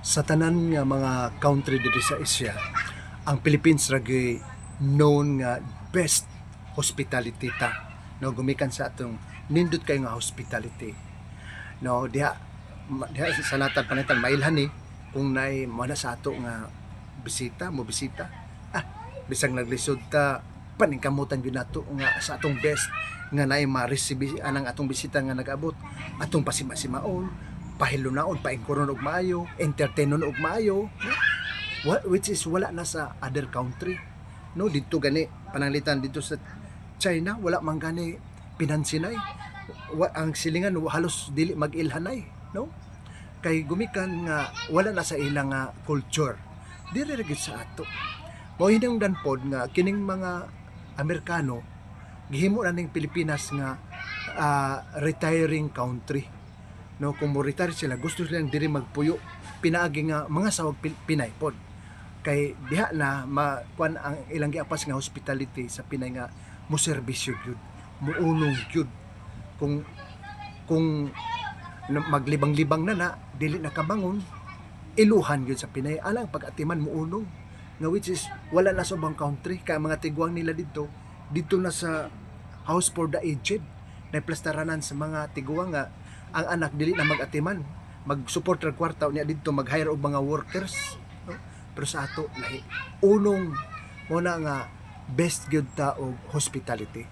Sa tanan nga mga country diri sa Asia, ang Philippines ragi known nga best hospitality ta. No, gumikan sa atong nindot kayo nga hospitality. No, diha sa natad panitan mailhan ni kung naay mana sa ato nga mo bisita. Bisang naglisod ta paningkamutan gyud nato nga sa atong best nga naay ma-receive anang atong bisita nga nag-abot, atong pasima-simaon, pahilunaon, paingkuron og maayo, entertainon og maayo, no? Which is wala na sa other country. No, dito gani pananglitan dito sa China wala man gani pinansinay. Ang silingan halos dili mag-ilhanay, no? Kay gumikan nga wala na sa ilang nga culture. Diri ra gyud sa ato. Mao hinungdan pod nga kining mga Amerikano gihimo na ning Pilipinas nga retiring country. No, kung mo retire sila gusto silang diri magpuyo pinaagi nga mga sawag Pinay pod. Kay diha na makuan ang ilang giapas nga hospitality sa Pinay nga mo serbisyo gyud, muunong gyud. Kung maglibang-libang na dili nakabangon, iluhan gyud sa Pinay alang pag-atiman muunong nga which is wala na sa ubang country kay mga tigwang nila dito na sa house for the aged na plastaranan sa mga tigwang nga ang anak dili na mag-atiman, mag-support ra kwarta niya dito, mag-hire og mga workers, no? Pero sa ato lahi unong mo na nga best gyud ta og hospitality.